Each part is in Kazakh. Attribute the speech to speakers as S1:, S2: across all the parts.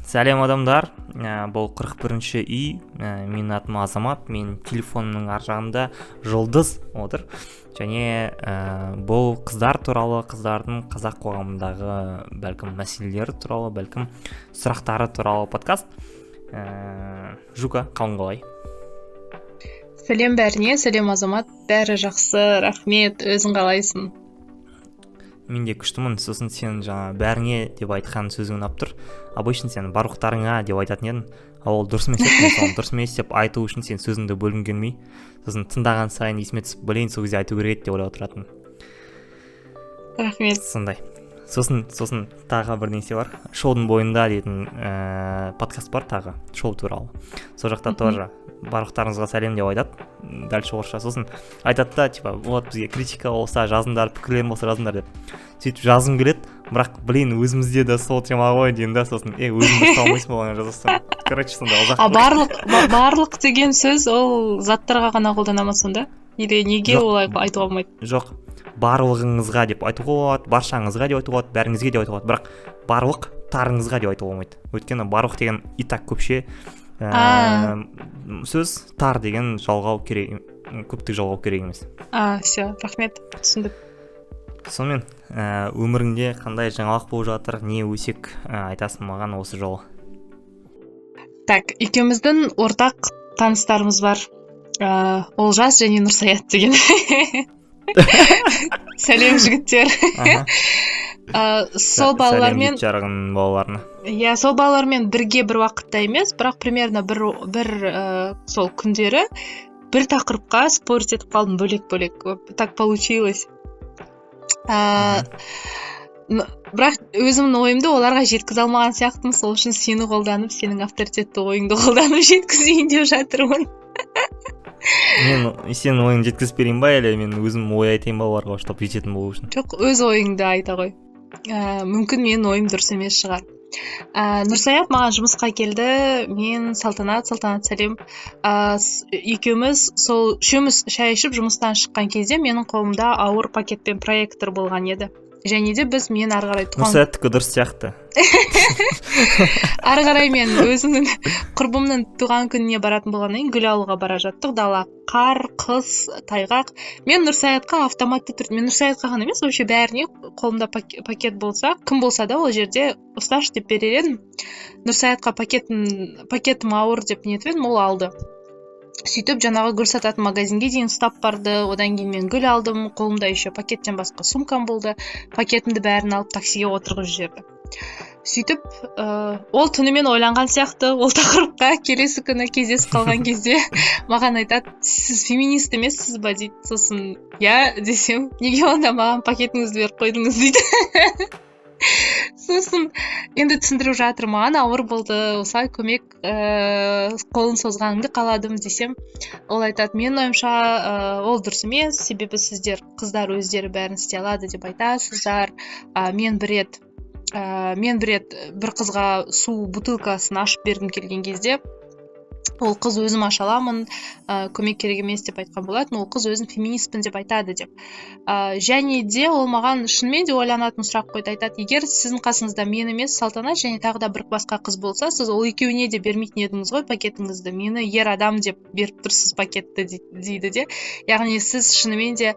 S1: Сәлем адамдар, бұл 41-ші үй, менің атым Азамат, мен телефонымның ар жағында Жұлдыз отыр. Және бұл қыздар туралы, қыздардың қазақ қоғамындағы бәлкім мәселелері туралы, бәлкім сұрақтары туралы подкаст. Жука, қалың қалай?
S2: Сәлем бәріне, сәлем Азамат, бәрі жақсы, рахмет, өзің қалайсың?
S1: Мен де күштімін, сосын сен жаңа бәріңе деп айтқан сөзің ұнап тұр. Обычно сен барлықтарыңа деп айтатын едің, ал ол дұрыс емес еді, соны дұрыс емес деп айту үшін сен сөзіңді бөлгің келмей, сосын тыңдаған сайын есіме түсіп, блин, сол кезде айту керек деп ойлап отыратын.
S2: Рахмет.
S1: Сондай. Сосын тағы бір нәрсе бар. Шоудың бойында дейтін подкаст бар тағы, шоу туралы. Сол жақта тоже барлықтарыңызға сәлем деп айтады. Дальше орысша. Сосын айтады да, типа, вот бізге критика болса жазыңдар, пікірлерің болса жазыңдар деп. Сөйтіп жазым келеді, бірақ, блин, өзімізде де сол тема ғой деймін да, сосын, өзің дұрыс алмайсың болған жазасың. Короче, сонда ұзақ.
S2: Барлық деген сөз ол заттарға ғана қолданама сонда? Или неге олай айтуға болмайды?
S1: Жоқ. Барлығыңызға деп айтуға болады, баршаңызға деп айтуға болады, бәріңізге деп айтуға болады, бірақ барлық тарыңызға деп айтуға болмайды. Өйткені барлық деген итак көпше сөз, тар деген жалғау керек, көптік жалғау керек емес.
S2: Все, рахмет, түсіндік.
S1: Сонымен, өміріңде қандай жаңалық болып жатыр, не өсек айтасың маған осы жолы?
S2: Так, екеуміздің ортақ таныстарымыз бар. Олжас және Нұрсаят деген. Сәлем жігіттер. Сол балалармен...
S1: Сәлем жігіт жарығын балаларына.
S2: Иә, сол балалармен бірге бір уақытта емес, бірақ примерно бір сол күндері бір тақырыпқа спорить етіп қалдым бөлек-бөлек. Так получилось. Бірақ өзімнің ойымды оларға жеткізе алмаған сияқтымын, сол үшін сені қолданып, сенің авторитетті ойыңды қолданып жеткізейін деп жатырмын.
S1: Мен сенің ойыңды жеткізіп берейін ба, әлі мен өзім ой айтайын ба оларға, чтобы жететін болу үшін?
S2: Жоқ, өз ойыңды айта ғой. Мүмкін менің ойым дұрыс емес шығар. Нұрсаят маған жұмысқа келді, мен Салтанат сәлем. Екеуміз сол үшеуміз шай ішіп жұмыстан шыққан кезде менің қолымда ауыр пакетпен проектор болған еді. Және де мен ары қарай
S1: Нұрсаяттікі дұрыс сияқты.
S2: Ары қарай мен өзімнің құрбымның туған күніне баратын болғаннан кейін гүл алуға бара жаттық. Дала қар, қыс, тайғақ. Мен Нұрсаятқа автоматты түрде, мен Нұрсаятқа ғана емес, вообще бәріне қолымда пакет болса, кім болса да ол жерде ұсташы деп берер едім. Нұрсаятқа пакетім ауыр деп нетіп едім, ол алды. Сөйтіп жаңағы гүл сататын магазинге дейін ұстап барды, одан кейін мен гүл алдым, қолымда еще пакеттен басқа сумкам болды, пакетімді бәрін алып таксиге отырғызып жіберді. Сөйтіп, ол түнімен ойланған сияқты, ол тақырыпқа келесі күні кездесіп қалған кезде маған айтады, сіз феминист емессіз ба дейді. Сосын, я десем, неге онда маған пакетіңізді беріп қойдыңыз дейді. Сосын енді түсіндіріп жатыр, маған ауыр болды, осылай көмек қолын созғаныңды қаладым десем, ол айтады, менің ойымша ол дұрыс емес, себебі сіздер қыздар өздері бәрін істей алады деп айтасыздар. Мен бір рет бір қызға су бутылкасын ашып бергім келген кезде, ол қыз өзім аша аламын, көмек керек емес деп айтқан болатын, ол қыз өзін феминистпін деп айтады деп. Және де ол маған шынымен де ойланатын сұрақ қойды, айтады, егер сіздің қасыңызда мен емес Салтанат және тағы да бір басқа қыз болса, сіз ол екеуіне де бермейтін едіңіз ғой пакетіңізді, мені ер адам деп беріп тұрсыз пакетті дейді де. Яғни сіз шынымен де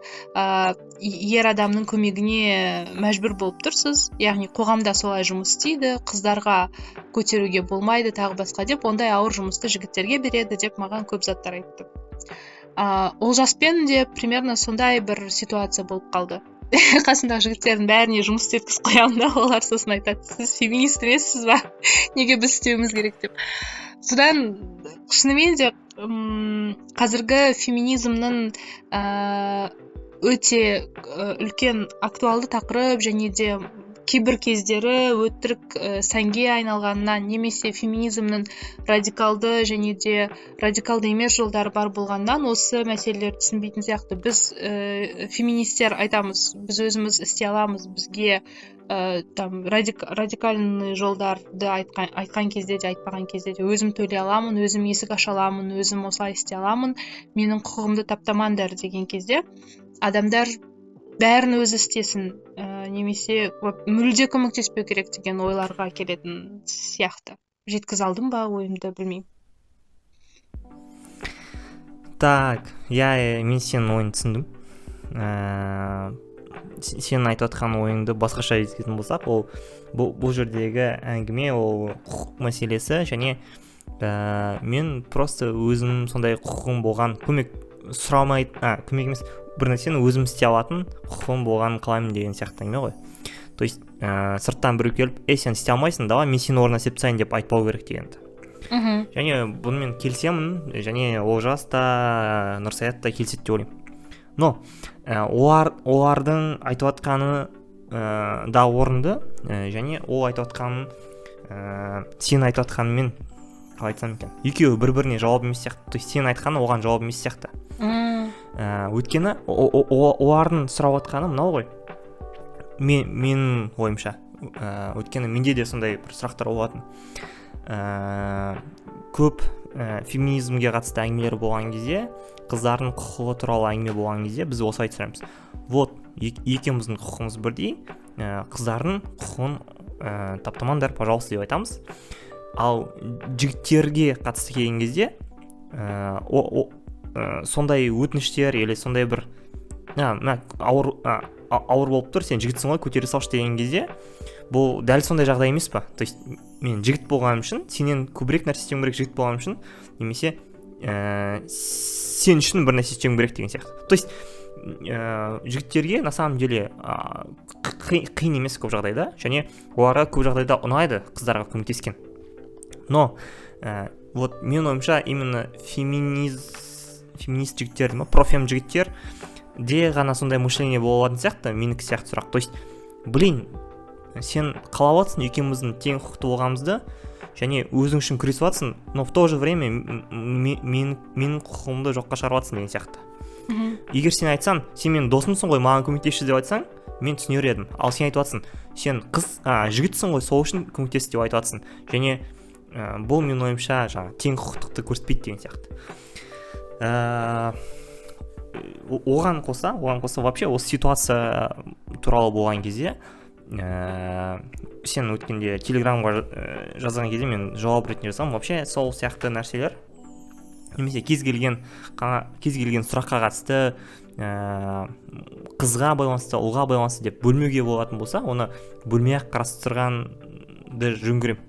S2: ер адамның көмегіне мәжбүр болып тұрсыз, яғни қоғамда солай жұмыс істейді, қыздарға көтеруге болмайды, тағы басқа деп, ондай ауыр жұмысты жігіттерге береді деп маған көп заттар айтты. Олжаспен де примерно сондай бір ситуация болып қалды. Қасындағы жігіттердің бәріне жұмыс істеткізіп қоямын да, олар сосын айтады, сіз феминист емессіз ба? Неге біз істеуіміз керек деп. Содан шынымен де қазіргі феминизмнің өте үлкен актуалды тақырып және де кейбір кездері өтірік сәнге айналғаннан немесе феминизмнің радикалды және де радикалды емес жолдары бар болғаннан осы мәселелерді түсінбейтін сияқты. Біз феминистер айтамыз, біз өзіміз істей аламыз, бізге радикальный жолдарды айтқан кезде де айтпаған кезде де өзім төлей аламын, өзім есік аша аламын, өзім осылай істей аламын, менің құқығымды таптамаңдар деген кезде адамдар бәрін өзі істесін, немесе мүлде көмектеспеу керек деген ойларға келетін сияқты. Жеткізе алдым ба ойымды, білмеймін.
S1: Так, мен сенің ойыңды түсіндім. Сен айтып отқан ойыңды басқаша жеткізетін болсақ, ол бұл жердегі әңгіме ол құқық мәселесі, және мен просто өзім сондай құқығым болған, көмек емес, бір нәрсені өзім істей алатын құқығым болғанын қалаймын деген сияқты әңгіме ғой. То есть сырттан біреу келіп, сен істей алмайсың, давай мен сені орнына істеп тастайын деп айтпау керек дегенді. Және бұнымен келісемін, және Олжас та Нұрсаят та келіседі деп ойлаймын. Но олардың айтып отқаны да орынды, және ол айтып отқанын сен айтып отқанымен қалай айтсам екен, екеуі бір-біріне жауап емес сияқты. То есть сен айтқаны оған жауап емес сияқты. Өйткені олардың сұрап отқаны мынау ғой. Мен ойымша, өйткені менде де сондай бір сұрақтар болатын. Көп феминизмге қатысты әңгімелер болған кезде, қыздардың құқығы туралы әңгіме болған кезде біз осы айтып сұраймыз. Вот, екеуміздің құқығымыз бірдей, қыздардың құқығын таптамаңдар, пожалуйста деп айтамыз. Ал жігіттерге қатысты келген кезде сондай өтініштер или сондай бір ауыр болып тұр, сен жігітсің ғой, көтере салшы деген кезде, бұл дәл сондай жағдай емес па? То есть мен жігіт болғаным үшін, сенен көбірек нәрсе істеуім керек жігіт болғаным үшін, немесе сен үшін бір нәрсе істеуім керек деген сияқты. То есть жігіттерге на самом деле қиын емес көп жағдайда, және оларға көп жағдайда ұнайды қыздарға көмектескен. Но вот мен ойымша именно феминист жігіттер, профем жігіттер де ғана сондай мышление болатын сияқты, менікі сияқты сұрақ. То есть, сен қалап жатсың екеуміздің тең құқықты болғанымызды, және өзің үшін күресіп жатсың, но в то же время менің құқығымды жоққа шығарып жатсың деген сияқты. Егер сен айтсаң, сен менің досымсың ғой, маған көмектесші деп айтсаң, мен түсінер едім. Ал сен айтып жатсың, сен жігітсің ғой, сол үшін көмектес деп айтып жатсың. Және бұл мен ойымша тең құқықтықты көрсетпейді деген сияқты. Оған қоса вообще осы ситуация туралы болған кезде, сен өткенде телеграмға жазған кезде мен жауап ретінде жазсам, вообще сол сияқты нәрселер, немесе кез келген сұраққа қатысты, қызға байланысты, ұлға байланысты деп бөлмеуге болатын болса, оны бөлмей-ақ қарастырғанды жөн көремін.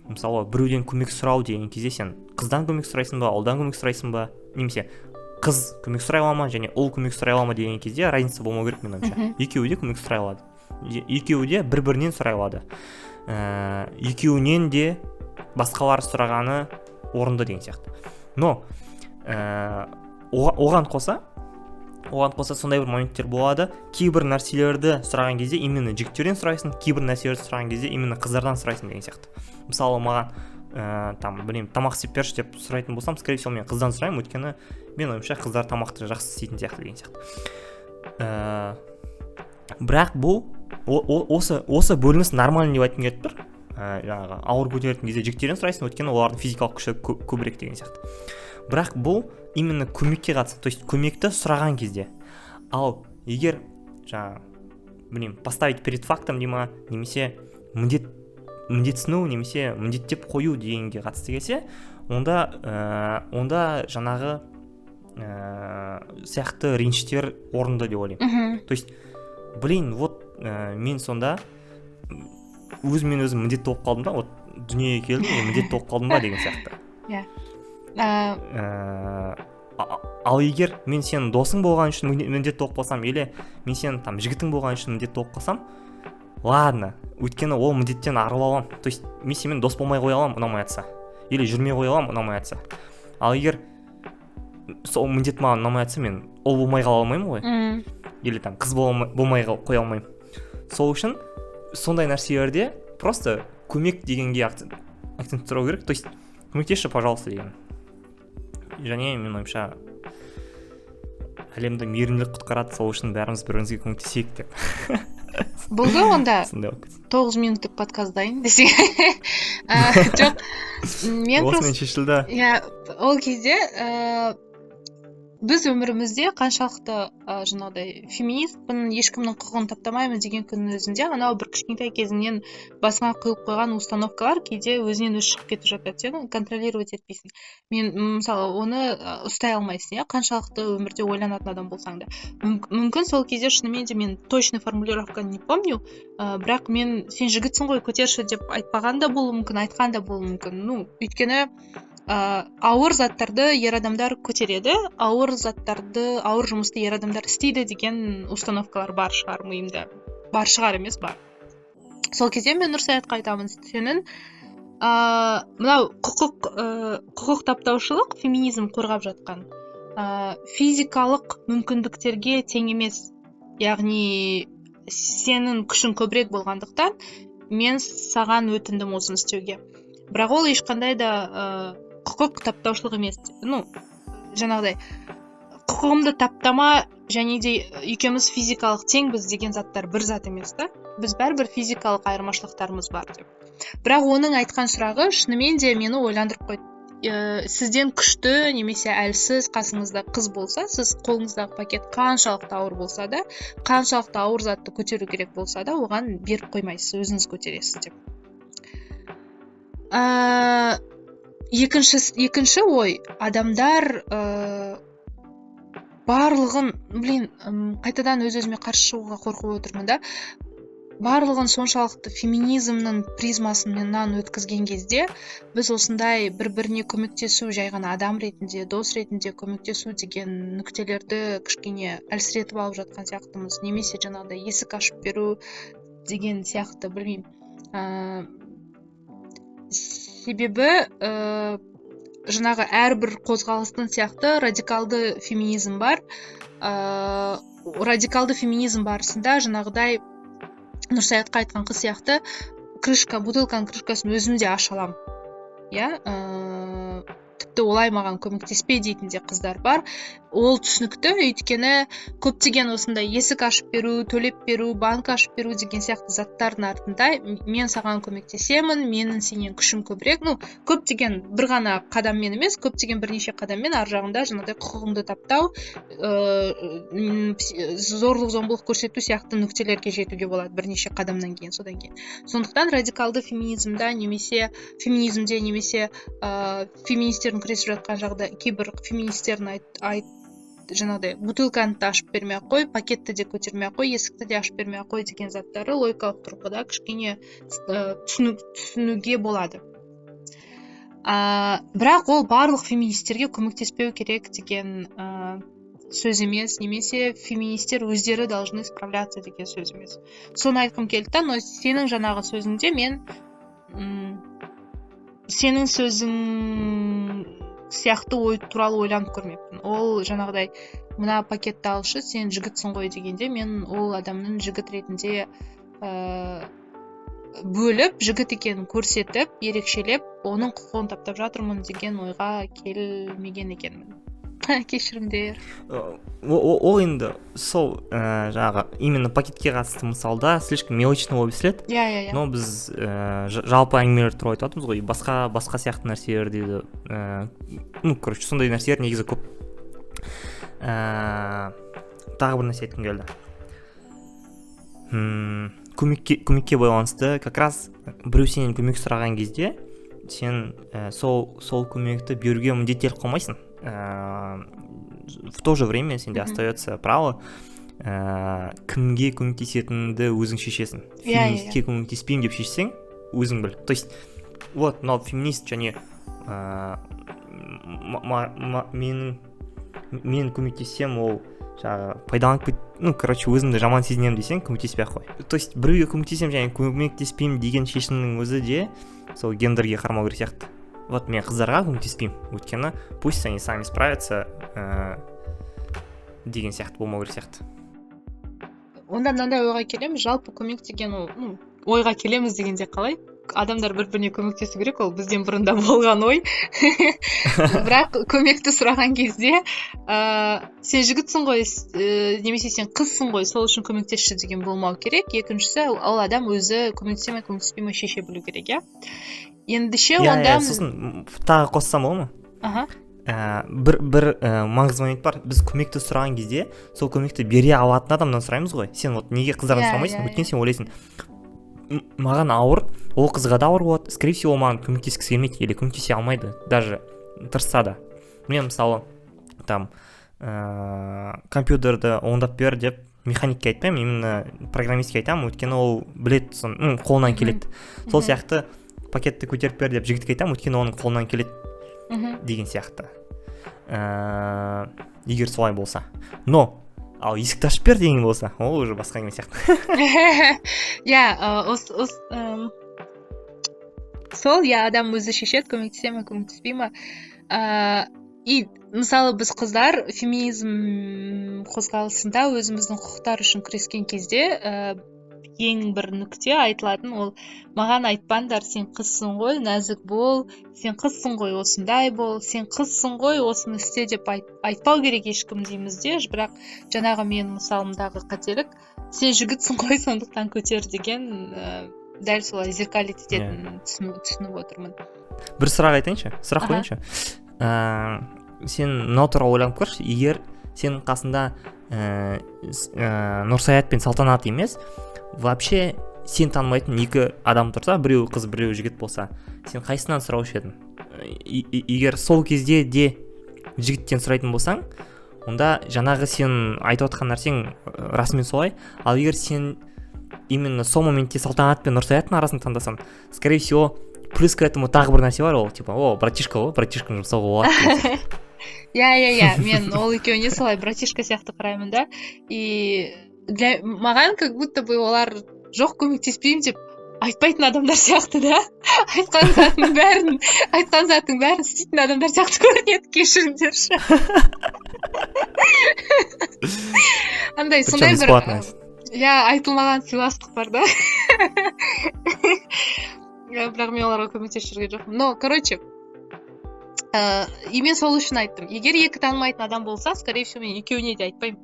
S1: Мысалы, біреуден көмек сұрау деген кезде сен қыздан көмек сұрайсың ба, ұлдан көмек сұрайсың ба, немесе қыз көмек сұрай ала ма, және ұл көмек сұрай ала ма деген кезде разница болмау керек мен ойымша. Екеуі де көмек сұрай алады. Екеуі де бір-бірінен сұрай алады. Екеуінен де басқалар сұрағаны орынды деген сияқты. Но оған қоса сондай бір моменттер болады. Кейбір нәрселерді сұраған кезде именно жігіттерден сұрайсың, кейбір нәрселерді сұраған кезде именно қыздардан сұрайсың деген сияқты. Мысалы, маған тамақ істеп берші деп сұрайтын болсам, скорее всего, мен қыздан сұраймын, өйткені мен ойымша қыздар тамақты жақсы істейтін сияқты деген сияқты. Бірақ бұл осы бөлініс нормально деп айтқым келіп тұр. Жаңағы ауыр көтеретін кезде жігіттерден сұрайсың, өйткені олардың физикалық күші көбірек деген сияқты. Бірақ бұл именно көмекке қатысты, то есть көмекті сұраған кезде. Ал егер поставить перед фактом дейма, немесе міндетсіну, немесе міндеттеп қою дегенге қатысты келсе, онда жаңағы сияқты ренжіштер орынды деп ойлаймын. То есть, мен сонда өзім міндетті болып қалдым да, дүниеге келдім, міндетті болып қалдым ба деген сияқты. Ал егер мен сенің досың болған үшін міндетті болып қалсам, или мен сенің жігітің болған үшін міндетті болып қалсам, ладно, өйткені ол міндеттен арылып алам. То есть, мен сенімен дос болмай қоя алам, ұнамай атса, или жүрмей қоя алам, ұнамай атса. Ал егер сол міндет маған ұнамай атса, мен ол болмай қала алмаймын ғой, или қыз болмай қоя алмаймын. Сол үшін сондай нәрселерде просто көмек дегенге акцент тұру керек. То есть, көмектесші, пожалуйста деген. Және мен ойымша әлемді мейірімділік құтқарады, сол үшін бәріміз бір-бірімізге көмектесейік деп.
S2: Болды онда 9 минуттық подкаст дайын десең. Жоқ, мен
S1: осымен шешілді.
S2: Ол кезде біз өмірімізде қаншалықты жаңағыдай феминистпін, ешкімнің құқығын таптамаймын деген күннің өзінде анау бір кішкентай кезіңнен басыңа құйылып қойған установкалар кейде өзінен өзі шығып кетіп жатады, сен контролировать етпейсің. Мен мысалы оны ұстай алмайсың, иә, қаншалықты өмірде ойланатын адам болсаң да. Мүмкін сол кезде шынымен де мен точный формулировканы не помню, бірақ мен сен жігітсің ғой, көтерші деп айтпаған да болуы мүмкін, айтқан да болуы мүмкін. Өйткені ауыр заттарды ер адамдар көтереді, ауыр жұмысты ер адамдар істейді деген установкалар бар шығар миымда. Бар шығар емес, бар. Сол кезде мен Нұрсаятқа айтамын, сенің мынау құқық таптаушылық, феминизм қорғап жатқан физикалық мүмкіндіктерге тең емес. Яғни сенің күшің көбірек болғандықтан мен саған өтіндім осыны істеуге. Бірақ ол ешқандай да құқық таптаушылық емес. Жаңағыдай құқығымды таптама және де екеуміз физикалық теңбіз деген заттар бір зат емес та. Біз бәрібір физикалық айырмашылықтарымыз бар деп. Бірақ оның айтқан сұрағы шынымен де мені ойландырып қойды. Сізден күшті немесе әлсіз қасыңызда қыз болса, сіз қолыңыздағы пакет қаншалықты ауыр болса да, қаншалықты ауыр затты көтеру керек болса да, оған беріп қоймайсыз, өзіңіз көтересіз деп. Екінші ой, адамдар барлығын, қайтадан өз-өзіме қарсы шығуға қорқып отырмын да, барлығын соншалықты феминизмнің призмасынан өткізген кезде біз осындай бір-біріне көмектесу, жай ғана адам ретінде, дос ретінде көмектесу деген нүктелерді кішкене әлсіретіп алып жатқан сияқтымыз, немесе жаңағыдай есік ашып беру деген сияқты, білмеймін. Себебі жаңағы әрбір қозғалыстың сияқты радикалды феминизм бар. Радикалды феминизм барысында жаңағыдай Нұрсаятқа айтқан қыз сияқты бутылканың крышкасын өзім де аша аламын. Тіпті олай маған көмектеспе дейтін де қыздар бар. Ол түсінікті, өйткені көптеген осындай есік ашып беру, төлеп беру, банк ашып беру деген сияқты заттардың артында мен саған көмектесемін, менің сенен күшім көбірек. Көптеген бір ғана қадаммен емес, көптеген бірнеше қадаммен ар жағында жаңағыдай құқығыңды таптау, зорлық-зомбылық көрсету сияқты нүктелерге жетуге болады бірнеше қадамнан кейін, содан кейін. Сондықтан радикалды феминизмде немесе феминистердің күресіп жатқан жағда кейбір феминистердің жаңағыдай бутылканы да ашып бермей ақ қой, пакетті де көтермей ақ қой, есікті де ашып бермей ақ қой деген заттары логикалық тұрғыда кішкене түсінуге болады. Бірақ ол барлық феминистерге көмектеспеу керек деген сөз емес, немесе феминистер өздері должны справляться деген сөз емес. Соны айтқым келді, но сенің жаңағы сөзіңде мен сенің сөзің сияқты ой туралы ойланып көрмеппін. Ол жаңағыдай мына пакетті алшы, сен жігітсің ғой дегенде мен ол адамның жігіт ретінде бөліп, жігіт екенін көрсетіп, ерекшелеп, оның құқығын таптап жатырмын деген ойға келмеген екенмін. Кешірімдер.
S1: Ол енді сол жаңағы именно пакетке қатысты мысалда слишком мелочный болып естіледі.
S2: Иә.
S1: Но біз жалпы әңгімелер туралы айтып жатырмыз ғой, басқа сияқты нәрселер дейді. Короче, сондай нәрселер негізі көп. Тағы бір нәрсе айтқым келді. Көмекке байланысты, как раз біреу сенен көмек сұраған кезде сен сол көмекті беруге міндеттеліп қалмайсың. В то же время сенде остается право кімге көмектесетініңді өзің шешесің. Феминистке көмектеспеймін деп шешсең, өзің біл. То есть, вот, мынау феминист және мен көмектессем, ол жаңағы пайдаланып өзімді жаман сезінемін десең, көмектеспей ақ қой. То есть, біреуге көмектесем және көмектеспеймін деген шешімнің өзі де сол гендерге қарамау керек сияқты. Вот мен қыздарға көмектеспеймін, өйткені пусть они сами справятся деген сияқты болмау керек сияқты.
S2: Онда мынандай ойға келеміз, жалпы көмек деген ойға келеміз дегенде қалай? Адамдар бір-біріне көмектесу керек, ол бізден бұрында болған ой. Бірақ көмекті сұраған кезде сен жігітсің ғой, немесе сен қызсың ғой, сол үшін көмектесші деген болмау керек. Екіншісі, ол адам өзі көмектесе ме, көмектеспей ме шеше білу керек, иә? Ендеше онда...
S1: Сосын тағы қоссам ол ма? бір маңызды момент бар. Біз көмекті сұраған кезде сол көмекті бере алатын адамнан сұраймыз ғой. Сен вот неге қыздардан сұрамайсың? Өйткені сен ойлайсың, маған ауыр, ол қызға да ауыр болады, скорее всего ол маған көмектескісі келмейді или көмектесе алмайды, даже тырысса да. Мен мысалы там компьютерді оңдап бер деп механикке айтпаймын, именно программистке айтамын, өйткені ол біледі, қолынан келеді. Сол сияқты пакетті көтеріп бер деп жігітке айтамын, өйткені оның қолынан келеді деген сияқты. Егер солай болса. Но ал есікті ашып бер деген болса, ол уже басқа әңгіме сияқты.
S2: Сол, адам өзі шешеді, көмектесе ме, көмектеспей ме. И мысалы біз қыздар феминизм қозғалысында өзіміздің құқықтар үшін күрескен кезде ең бір нүкте айтылатын, ол маған айтпаңдар, сен қызсың ғой, нәзік бол, сен қызсың ғой, осындай бол, сен қызсың ғой, осыны істе деп айтпау керек ешкім дейміз де. Бірақ жаңағы мен мысалымдағы қателік, сен жігітсің ғой, сондықтан көтер деген дәл солай зеркалить ететінін түсініп отырмын.
S1: Бір сұрақ айтайыншы, сұрақ қойыншы. Сен мынау туралы ойланып көрші, егер сенің қасында Нұрсаят пен Салтанат емес, вообще сен танымайтын екі адам тұрса, біреу қыз, біреу жігіт болса, сен қайсынан сұраушы едің? Егер сол кезде де жігіттен сұрайтын болсаң, онда жаңағы сен айтып отқан нәрсең расымен солай. Ал егер сен именно сол моментте Салтанат пен Нұрсаяттың арасын таңдасаң, скорее всего, плюс к этому тағы бір нәрсе бар, ол типа, братишка ғой, братишканы жұмсауға болады.
S2: Мен ол екеуіне солай братишка сияқты қараймын да. И маған как будто бы олар жоқ, көмектеспеймін деп айтпайтын адамдар сияқты да. Айтқан заттың бәрін істейтін адамдар сияқты көрінеді, кешіріңдерші. Андай сондай бір айтылмаған сыйластық бар да. Бірақ мен оларға көмектесіп жүрген жоқпын. Но, короче, мен сол үшін айттым. Егер екі танымайтын адам болса, скорее всего, мен екеуіне де айтпаймын,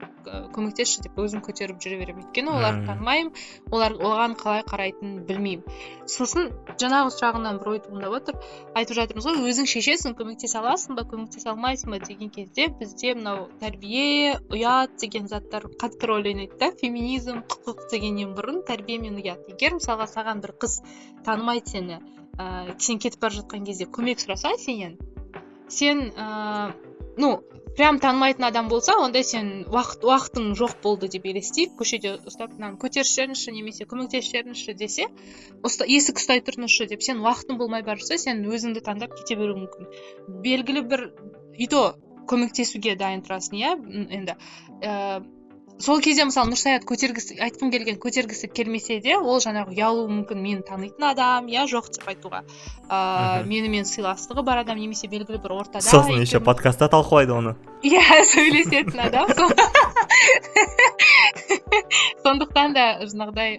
S2: көмектесші деп өзім көтеріп жүре беремін. Өйткені оларды танымаймын, оған қалай қарайтынын білмеймін. Сосын жаңағы сұрағынан бір ой туындап отыр. Айтып жатырмыз ғой, өзің шешесің, көмектесе аласың ба, көмектесе алмайсың ба деген кезде бізде мынау тәрбие, ұят деген заттар қатты рөл ойнайды да. Феминизм, құқық дегеннен бұрын тәрбие мен ұят. Егер мысалға саған бір қыз танымайды сені, сен кетіп бара жатқан кезде көмек сұраса сенен, сен прям танымайтын адам болса, онда сен уақытың жоқ болды деп елестейік, көшеде ұстап көтерішерінші немесе көмектесерінші десе, есік ұстай тұрыңызшы деп, сен уақытың болмай бара жатса, сен өзіңді таңдап кете беруі мүмкін. Белгілі бір көмектесуге дайын тұрасың, енді сол кезде мысалы Нұрсаят көтергісі келмесе де, ол жаңағы ұялуы мүмкін, мені танитын адам, жоқ деп айтуға. Менімен сыйластығы бар адам, немесе белгілі бір ортада.
S1: Сосын еще подкастта талқылайды оны.
S2: Сөйлесетін адам. Сондықтан да жаңағыдай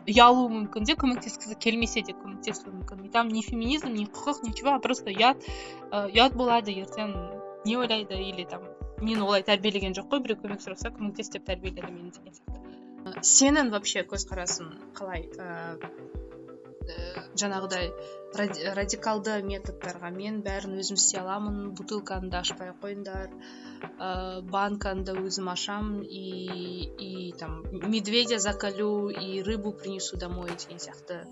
S2: ұялуы мүмкін де, көмектескісі келмесе де көмектесуі мүмкін. Там не феминизм, не құқық, ничего, просто ұят болады, ертең не ойлайды, или там мен олай тәрбиелеген жоқ қой, біреу көмек сұраса, көмектес деп тәрбиеледі мені деген сияқты. Сенің вообще көзқарасың қалай? Жаңағыдай радикалды методтарға мен бәрін өзім істей аламын, бутылканы да ашпай қойыңдар, банканы да өзім ашам, и там медведя заколю, и рыбу принесу домой деген сияқты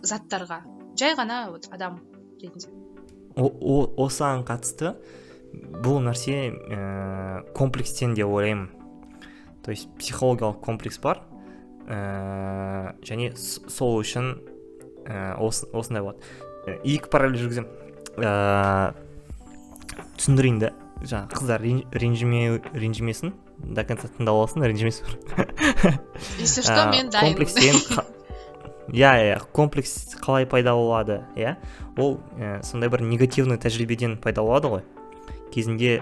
S2: заттарға. Жай ғана адам ретінде.
S1: Осыған қатысты бұл нәрсе комплекстен де ойлаймын. То есть психологиялық комплекс бар, және сол үшін осындай болады. Екі параллель жүргізем. Түсіндірейін да, қыздар ренжімесін, до конца тыңдап алсын, ренжімесін.
S2: Если что, мен дайынмын.
S1: Комплекс қалай пайда болады, ол сондай бір негативный тәжірибеден пайда болады ғой. Кезінде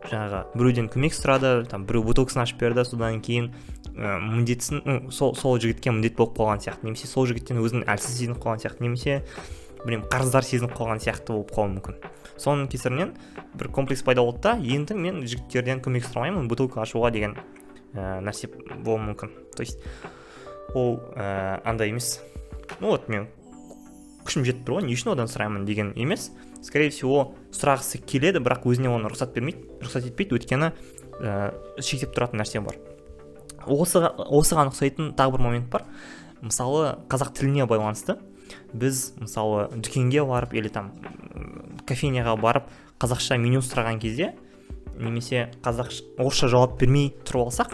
S1: жаңағы біреуден көмек сұрады, біреу бутылкасын ашып берді, содан кейін міндетсін, сол жігітке міндет болып қалған сияқты, немесе сол жігіттен өзін әлсіз сезініп қалған сияқты, немесе қарыздар сезініп қалған сияқты болып қалуы мүмкін. Соның кесірінен бір комплекс пайда болды да, енді мен жігіттерден көмек сұрамаймын, бутылка ашуға деген нәрсе болуы мүмкін. То есть ол андай емес. Мен күшім жетіп тұр ғой, не үшін одан сұраймын деген емес. Скорее всего сұрағысы келеді, бірақ өзіне оны рұқсат етпейді, өйткені шектеп тұратын нәрсе бар. Осыған ұқсайтын тағы бір момент бар. Мысалы қазақ тіліне байланысты біз мысалы дүкенге барып или там кофейняға барып қазақша меню сұраған кезде немесе орысша жауап бермей тұрып алсақ,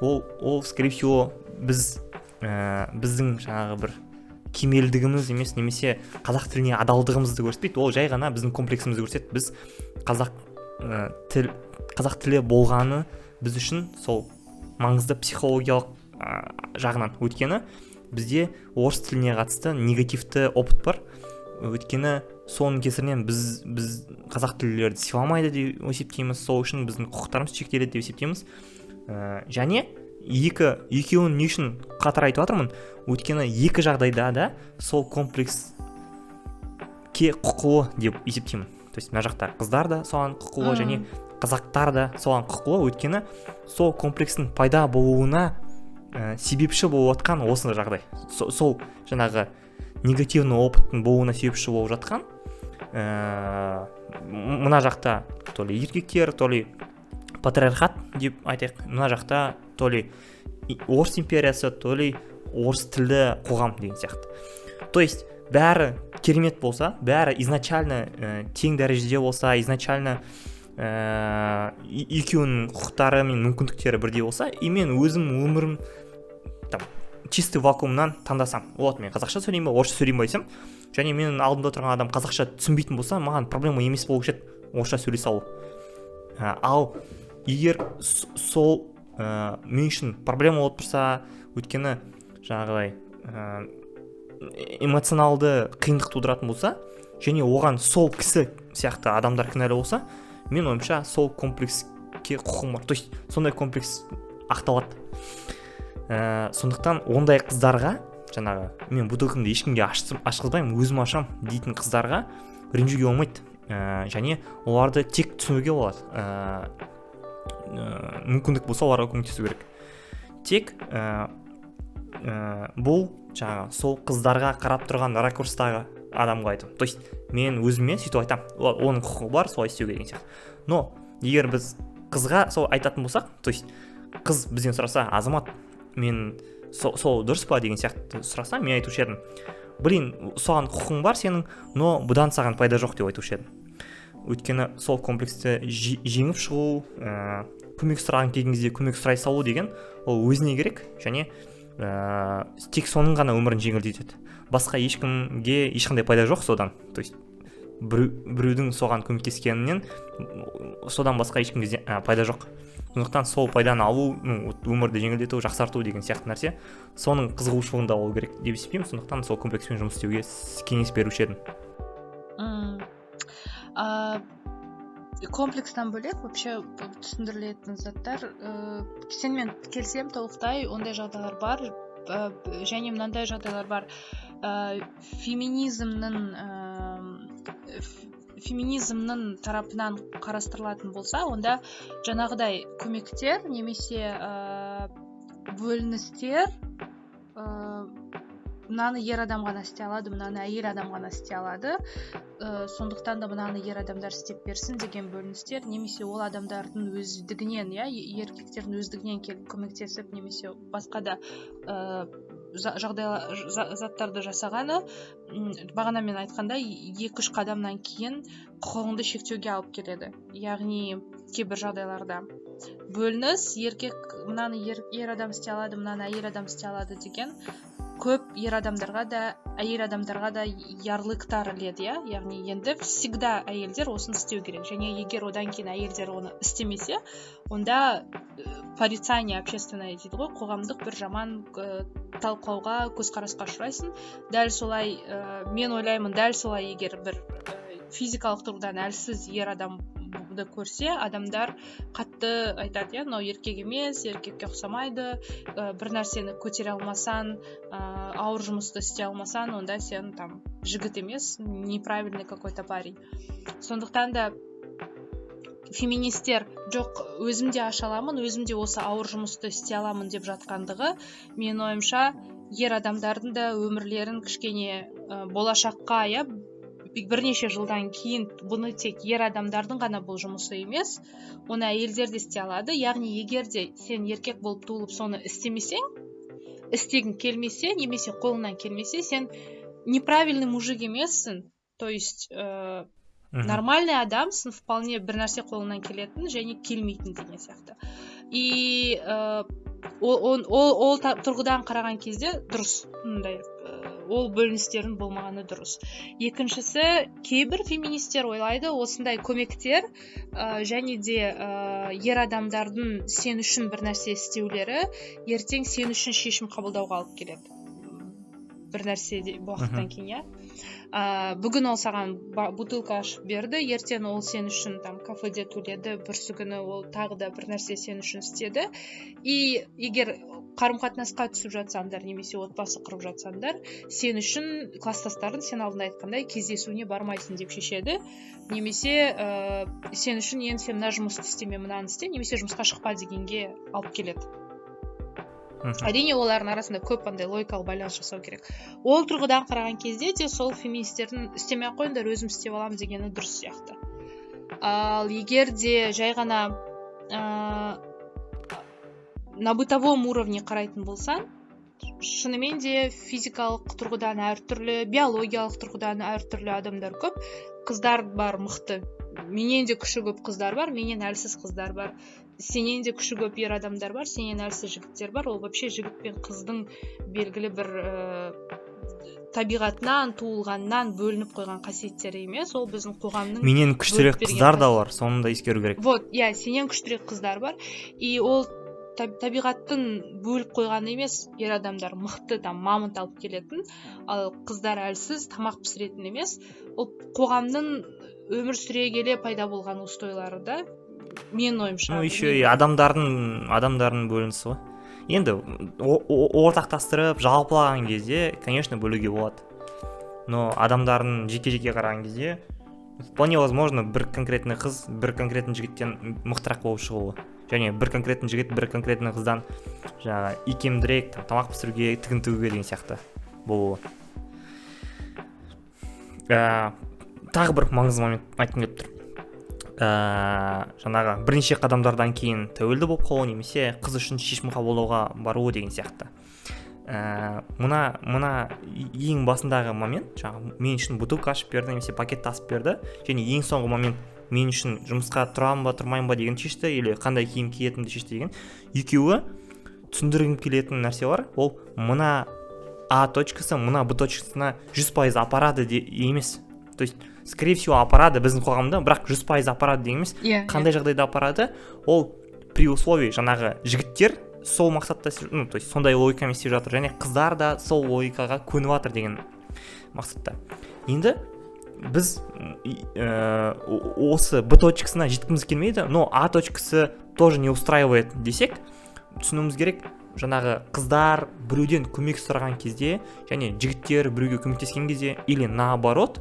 S1: ол скорее всего біздің жаңағы бір кемелдігіміз емес, немесе қазақ тіліне адалдығымызды көрсетпейді, ол жай ғана біздің комплексімізді көрсетеді. Біз қазақ тілі болғаны біз үшін сол маңызды психологиялық жағынан. Өйткені бізде орыс тіліне қатысты негативті опыт бар. Өйткені соның кесірінен біз қазақ тілділерді сыйламайды деп есептейміз, сол үшін біздің құқықтарымыз шектеледі деп есептейміз. Және екеуін не үшін қатар айтып жатырмын? Өйткені екі жағдайда да сол комплекске құқылы деп есептеймін. То есть мына жақта қыздар да соған құқылы және қазақтар да соған құқылы. Өйткені сол комплекстің пайда болуына себепші болып жатқан осы жағдай. Сол жаңағы негативный опыттың болуына себепші болып жатқан мына жақта то ли еркектер, то ли патриархат деп айтайық, мына жақта то ли орыс империясы, то ли орыс тілді қоғам деген сияқты. То есть бәрі керемет болса, бәрі изначально тең дәрежеде болса, изначально екеуінің құқықтары мен мүмкіндіктері бірдей болса, и мен өзім өмірім там чистый вакуумнан таңдасам, вот мен қазақша сөйлеймін ба, орысша сөйлеймін ба десем, және менің алдымда тұрған адам қазақша түсінбейтін болса, маған проблема емес болушы еді орысша сөйлей салу. Ал егер сол мен үшін проблема болып тұрса, өйткені жаңағыдай эмоционалды қиындық тудыратын болса, және оған сол кісі сияқты адамдар кінәлі болса, мен ойымша сол комплекске құқым бар. То есть сондай комплекс ақталады. Сондықтан ондай қыздарға, жаңағы мен бутылкамды ешкімге ашқызбаймын, өзім ашам дейтін қыздарға ренжуге болмайды. Және оларды тек түсінуге болады. Мүмкіндік болса оларға көмектесу керек. Тек бұл жаңағы сол қыздарға қарап тұрған ракурстағы адамға айту. То есть мен өзіме сөйтіп айтам, оның құқығы бар, солай істеуге деген сияқты. Но егер біз қызға сол айтатын болсақ, то есть қыз бізден сұраса, азамат, мен сол дұрыс па деген сияқты сұраса, мен айтушы едім, блин, соған құқың бар сенің, но бұдан саған пайда жоқ деп айтушы едім. Өйткені сол комплексті жеңіп шығу, көмек сұраған кезінде көмек сұрай салу деген ол өзіне керек, және тек соның ғана өмірін жеңілдетеді. Басқа ешкімге ешқандай пайда жоқ содан. То есть біреудің соған көмектескенінен содан басқа ешкімге пайда жоқ. Сондықтан сол пайданы алу, өмірді жеңілдету, жақсарту деген сияқты нәрсе соның қызығушылығында болу керек деп есептеймін. Сондықтан сол комплекспен жұмыс істеуге кеңес беруші едім.
S2: Комплекстан бөлек вообще түсіндірілетін заттар, сенімен келсем толықтай ондай жағдайлар бар, және мынандай жағдайлар бар. Феминизмнің тарапынан қарастырылатын болса, онда жаңағыдай көмектер немесе бөліністер мынаны ер адам ғана істей алады, мынаны әйел адам ғана істей алады, сондықтан да мынаны ер адамдар істеп берсін деген бөліністер, немесе ол адамдардың өздігінен, еркектердің өздігінен келіп көмектесіп, немесе басқа да заттарды жасағаны, бағана мен айтқанда 2-3 қадамнан кейін құқығыңды шектеуге алып келеді. Яғни кейбір жағдайларда бөлініс, еркек мынаны ер адам істей алады, мынаны әйел адам істей алады деген көп ер адамдарға да, әйел адамдарға да ярлықтар іледі, яғни енді всегда әйелдер осын істеу керек. Және егер одан кейін әйелдер оны істемесе, онда порицание общественное дейді ғой, қоғамдық бір жаман талқылауға, көзқарасқа ұшырайсың. Дәл солай, мен ойлаймын, дәл солай егер бір физикалық тұрғыдан әлсіз ер адамды көрсе, адамдар қатты айтады, но еркек емес, еркекке ұқсамайды, бір нәрсені көтере алмасан, ауыр жұмысты істей алмасан, онда сен там жігіт емес, неправильный какой-то парень. Сондықтан да феминистер жоқ өзім де аша аламын, өзім де осы ауыр жұмысты істей аламын деп жатқандығы менің ойымша ер адамдардың да өмірлерін кішкене болашаққа бірнеше жылдан кейін бұны тек ер адамдардың ғана бұл жұмысы емес, оны әйелдер де істей алады. Яғни егер де сен еркек болып туылып соны істемесең, істегің келмесе, немесе қолыңнан келмесе, сен неправильный мужик емессің. То есть нормальный адамсың, вполне бір нәрсе қолыңнан келетін және келмейтін деген сияқты. И ол тұрғыдан қараған кезде дұрыс, ол бөліністердің болмағаны дұрыс. Екіншісі, кейбір феминистер ойлайды, осындай көмектер және де ер адамдардың сен үшін бір нәрсе істеулері ертең сен үшін шешім қабылдауға алып келеді. Бір нәрсе уақыттан кейін, бүгін ол саған бутылка ашып берді, ертең ол сен үшін кафеде төледі, бүрсігүні ол тағы да бір нәрсе сен үшін істеді. И егер қарым-қатынасқа түсіп жатсаңдар, немесе отбасы құрып жатсаңдар, сен үшін класстастардың сен алдында айтқандай кездесуіне бармайсың деп шешеді, немесе сен үшін енді сен мына жұмысты істеме, мынаны істе, немесе жұмысқа шықпа дегенге алып келеді. Әрине олардың арасында көп андай логикалық байланыс жасау керек. Ол тұрғыдан қараған кезде де сол феминистердің істемей ақ қойыңдар, өзім істеп аламын дегені дұрыс сияқты. Ал егер де жай ғана на бытовом уровне қарайтын болсаң, шынымен де физикалық тұрғыдан әртүрлі, биологиялық тұрғыдан әртүрлі адамдар көп. Қыздар бар мықты, менен де күші көп қыздар бар, менен әлсіз қыздар бар. Сенен де күші көп ер адамдар бар, сенен әлсіз жігіттер бар. Ол вообще жігіт пен қыздың белгілі бір табиғатынан, туылғаннан бөлініп қойған қасиеттері емес, ол біздің қоғамның
S1: менен күштірек қыздар да бар, соны да ескеру керек.
S2: Вот, сенен күштірек қыздар бар. И ол табиғаттың бөліп қойғаны емес, ер адамдар мықты, мамонт алып келетін, ал қыздар әлсіз, тамақ пісіретін емес. Ол қоғамның өмір сүре келе пайда болған устойлары да, менің ойымша.
S1: Еще адамдардың бөлінісі ғой. Енді ортақтастырып, жалпылаған кезде, конечно, бөлуге болады. Но адамдардың жеке-жеке қараған кезде, вполне возможно, бір конкретный қыз, бір конкретный жігіттен мықтырақ болып шығуы. Және бір конкретный жігіт, бір конкретный қыздан икемдірек тамақ пісіруге, тігін тігуге деген сияқты болуы. Тағы бір маңызды момент айтқым келіп тұр. Жаңағы бірнеше қадамдардан кейін тәуелді болып қалу, немесе қыз үшін шешім қабылдауға баруы деген сияқты. Мына ең басындағы момент, жаңағы мен үшін бутылка ашып берді, немесе пакет тасып берді, және ең соңғы момент мен үшін жұмысқа тұрамын ба, тұрмайын ба деген шешті, или қандай киім киетінді шешті деген. Екеуі түсіндіргім келетін нәрсе бар. Ол мына А точкасы, мына Б точкасына 100% апарады емес. То есть, скорее всего, апарады біздің қоғамда, бірақ 100% апарады деген емес. Қандай жағдайда апарады? Ол при условии жаңағы жігіттер сол мақсатта, то есть сондай логикамен істеп жатыр, және қыздар да сол логикаға көніп жатыр деген мақсатта. Енді біз осы Б точкасына жеткіміз келмейді, но А точкасы тоже не устраивает десек, түсінуіміз керек, жаңағы қыздар біреуден көмек сұраған кезде, және жігіттер біреуге көмектескен кезде, или наоборот,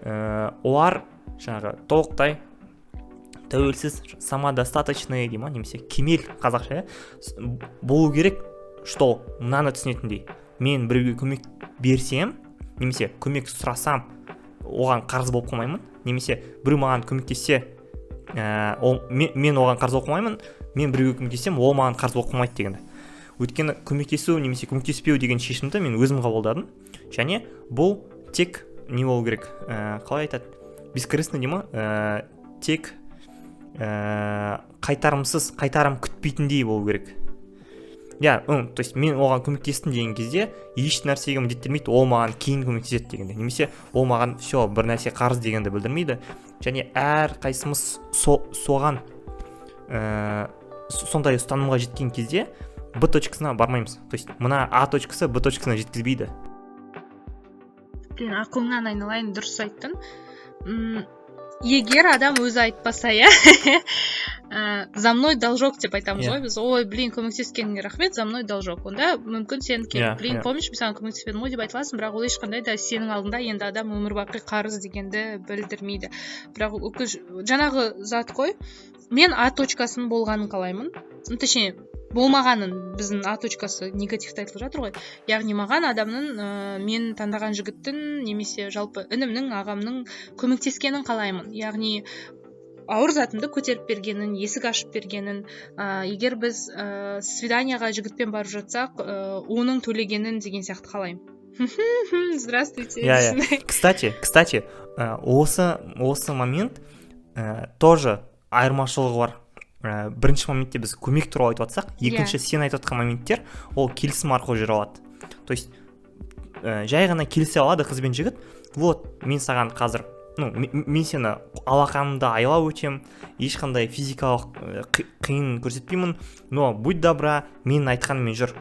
S1: олар жаңағы толықтай тәуелсіз, самодостаточный дейма, немесе кемел қазақша болу керек, что мынаны түсінетіндей. Мен біреуге көмек берсем, немесе көмек сұрасам, оған қарыз болып қалмаймын, немесе біреу маған көмектессе, мен оған қарыз болып қалмаймын, мен біреуге көмектессем, ол маған қарыз болып қалмайды дегенді. Өйткені көмектесу немесе көмектеспеу деген шешімді мен өзім қабылдадым, және бұл тек не болу керек, қалай айтады, бескорыстный дейма, тек қайтарым күтпейтіндей болу керек. То есть мен оған көмектестім деген кезде еш нәрсеге міндеттелмейді, ол маған кейін көмектеседі дегенде, немесе ол маған все бір нәрсе қарыз дегенді білдірмейді. Және әр қайсымыз соған сондай ұстанымға жеткен кезде Б точкасына бармаймыз. То есть мына А точкасы Б точкасына жеткізбейді.
S2: Ақылыңнан айналайын, дұрыс айттың. Егер адам өзі айтпаса, за мной должок деп айтамыз
S1: Иә.
S2: ғой біз. Ой, блин, көмектескеніңе рахмет, за мной должок. Онда мүмкін сен
S1: Иә,
S2: блин,
S1: иә.
S2: помнишь, мен саған көмектеспедім ғой деп айта аласың, бірақ ол ешқандай да сенің алдында енді адам өмір бақи қарыз дегенді білдірмейді. Бірақ жаңағы зат қой, мен А точкасының болғанын қалаймын. Точнее, болмағанын, біздің А точкасы негативті айтылып жатыр ғой. Яғни маған адамның мен таңдаған жігіттің немесе жалпы інімнің, ағамның көмектескенін қалаймын. Яғни ауыр затымды көтеріп бергенін, есік ашып бергенін, егер біз свиданияға жігітпен барып жатсақ, оның төлегенін деген сияқты қалаймын. Здравствуйте.
S1: Иә. Кстати, осы момент тоже айырмашылығы бар. Бірінші моментте біз көмек туралы айтып жатсақ, екінші сен айтып жатқан моменттер ол келісім арқылы жүре алады. То есть жай ғана келісе алады қыз бен жігіт. Вот, мен саған қазір, мен сені алақанымды айлап өтем, ешқандай физикалық қиын көрсетпеймін, но будь добра, мен айтқанмен жүр.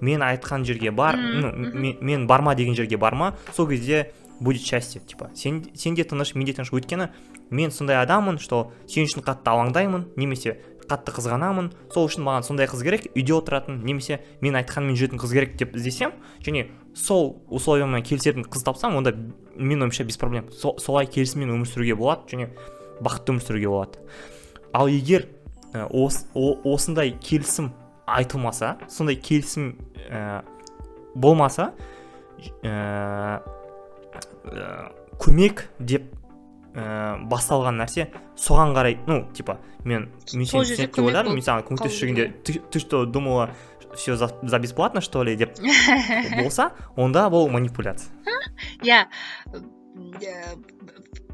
S1: Мен айтқан жерге бар, мен барма деген жерге барма, сол кезде будет счастье, типа. Сен де тыныш, мен де тыныш. Өйткені мен сондай адаммын, что сен үшін қатты алаңдаймын, немесе қатты қызғанамын, сол үшін маған сондай қыз керек, үйде отыратын, немесе мен айтқанмен жүретін қыз керек деп іздесем, және сол условиямен келісетін қыз тапсам, онда мен ойымша без проблем. Солай келісіммен өмір сүруге болады, және бақытты өмір сүруге болады. Ал егер осындай келісім айтылмаса, сондай келісім болмаса, көмек деп басталған нәрсе соған қарай, типа, мен сені түсініп ойладым, мен саған көмектесіп жүргенде, ты что, думала, все за бесплатно, что ли, деп болса, онда бұл манипуляция.
S2: Иә,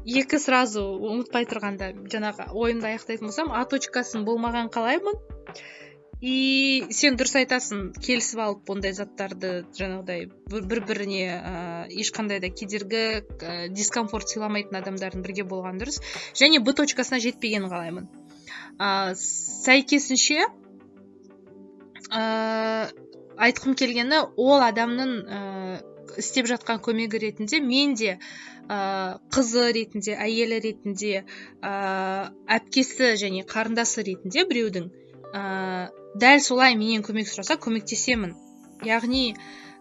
S2: екі сразу ұмытпай тұрғанда, жаңағы ойымды аяқтайтын болсам, А точкасын болмаған қалаймын. И сен дұрыс айтасың, келісіп алып ондай заттарды жаңағыдай бір-біріне ешқандай да кедергі, дискомфорт сыйламайтын адамдардың бірге болған дұрыс. Және Б точкасына жетпегенін қалаймын. Сәйкесінше айтқым келгені, ол адамның істеп жатқан көмегі ретінде, мен де қызы ретінде, әйелі ретінде, әпкесі және қарындасы ретінде біреудің дәл солай менен көмек сұраса, көмектесемін. Яғни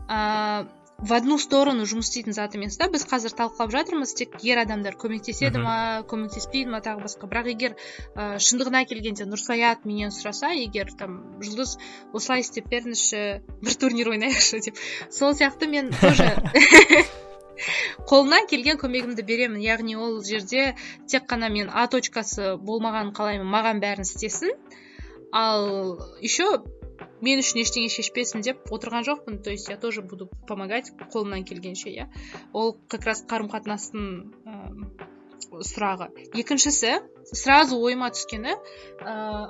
S2: в одну сторону жұмыс істейтін зат емес та. Біз қазір талқылап жатырмыз, тек ер адамдар көмектеседі ма, көмектеспейді ма, тағы басқа. Бірақ егер шындығына келгенде Нұрсаят менен сұраса, егер там Жұлдыз осылай істеп беріңізші, бір турнир ойнайықшы деп, сол сияқты мен тоже қолымнан келген көмегімді беремін. Яғни ол жерде тек қана мен А точкасы болмаған қалаймын, маған бәрін істесін. Ал еще мен үшін ештеңе шешпесін деп отырған жоқпын. То есть я тоже буду помогать қолымнан келгенше, иә. Ол как раз қарым-қатынастың сұрағы. Екіншісі, сразу ойыма түскені,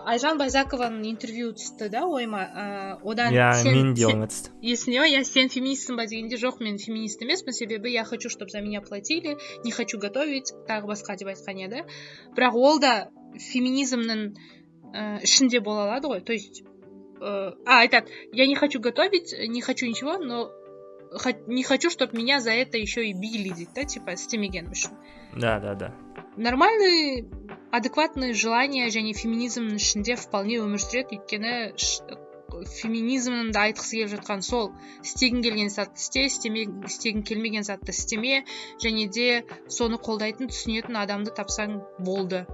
S2: Айжан Байзақованың интервью түсті да ойыма. Одан
S1: мен де ойыма түсті.
S2: Есіне, я сен феминистсің ба дегенде, жоқ, мен феминист емеспін, себебі я хочу, чтобы за меня платили, не хочу готовить, тағы басқа деп айтқан еді. Бірақ ол да феминизмнің ішінде бола алады ғой. То есть айтады, я не хочу готовить, не хочу ничего, но не хочу, чтобы меня за это еще и били, дейді, да, типа, істемегенім үшін.
S1: Да.
S2: Нормальный, адекватный желание және феминизмнің ішінде вполне өмір сүреді, өйткені феминизмнің да айтқысы келіп жатқан сол. Істегін келген затты істе, істегін келмеген затты істеме, және де соны қолдайтын, түсінетін адамды тапсаң болды.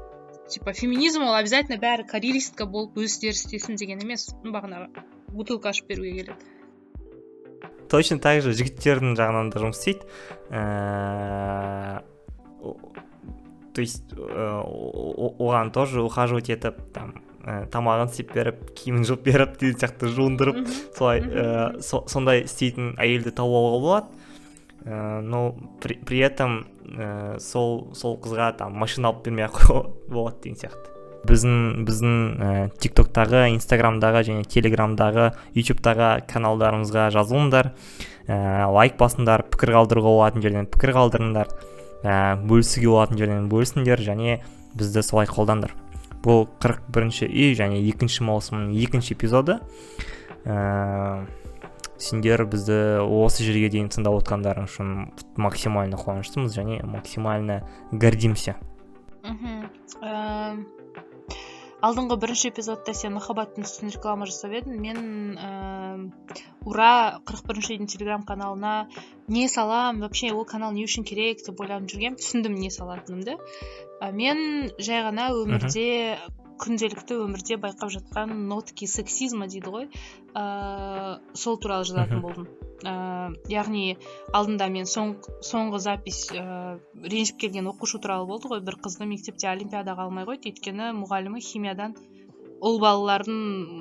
S2: Типа, феминизм ол обязательно бәрі карьеристка болып өздері істесін деген емес. Бағанағы бутылка ашып беруге келеді.
S1: Точно так же жігіттердің жағынан да жұмыс істейді. То есть оған тоже ухаживать етіп, тамағын істеп беріп, киімін жуып беріп, деген сияқты жуындырып, сондай істейтін әйелді тауып алуға болады. Но при этом сол қызға машина алып бермей болады деген сияқты. Біздің TikTok-тағы, Instagram-дағы және Telegram-дағы, YouTube-тағы каналдарымызға жазылыңдар, лайк басыңдар, пікір қалдыруға болатын жерден пікір қалдырыңдар, бөлісуге болатын жерден бөлісіңдер, және бізді солай қолдандар. Бұл 41-ші үй және 2-ші маусымның 2-ші эпизоды. Сендер бізді осы жерге дейін тыңдап отқандарың үшін максимально қуаныштымыз және максимально гордимся.
S2: алдыңғы бірінші эпизодта сен махаббаттың үстін реклама жасап едің. Мен ура 41-дің телеграм каналына не салам, вообще ол канал не үшін керек деп ойланып жүргем, түсіндім не салатынымды. Мен жай ғана өмірде күнделікті өмірде байқап жатқан нотки сексизма дейді ғой, сол туралы жазатын болдым. Яғни алдында мен соңғы запись ренжіп келген оқушы туралы болды ғой. Бір қызды мектепте олимпиадаға алмай қойды, өйткені мұғалімі химиядан ол балалардың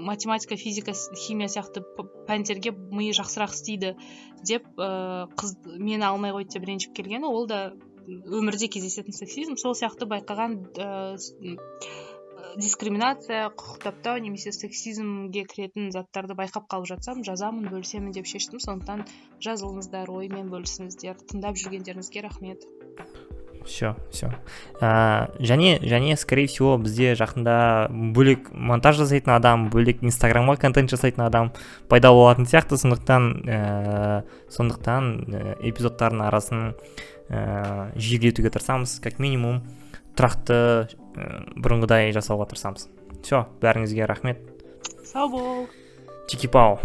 S2: математика, физика, химия сияқты пәндерге миы жақсырақ істейді деп қыз мені алмай қойды деп ренжіп келгені, ол да өмірде кездесетін сексизм. Сол сияқты байқаған дискриминация, құқық таптау немесе сексизмге кіретін заттарды байқап қалып жатсам, жазамын, бөлісемін деп шештім. Сондықтан жазылыңыздар, оймен бөлісіңіздер. Тыңдап жүргендеріңізге рахмет.
S1: Все. Және скорее всего бізде жақында бөлек монтаж жасайтын адам, бөлек инстаграмға контент жасайтын адам пайда болатын сияқты. Сондықтан эпизодтардың арасын жиілетуге тырысамыз, как минимум тұрақты бұрынғыдай жасауға тырысамыз. Все, бәріңізге рахмет.
S2: Сау бол.
S1: Чики-пау.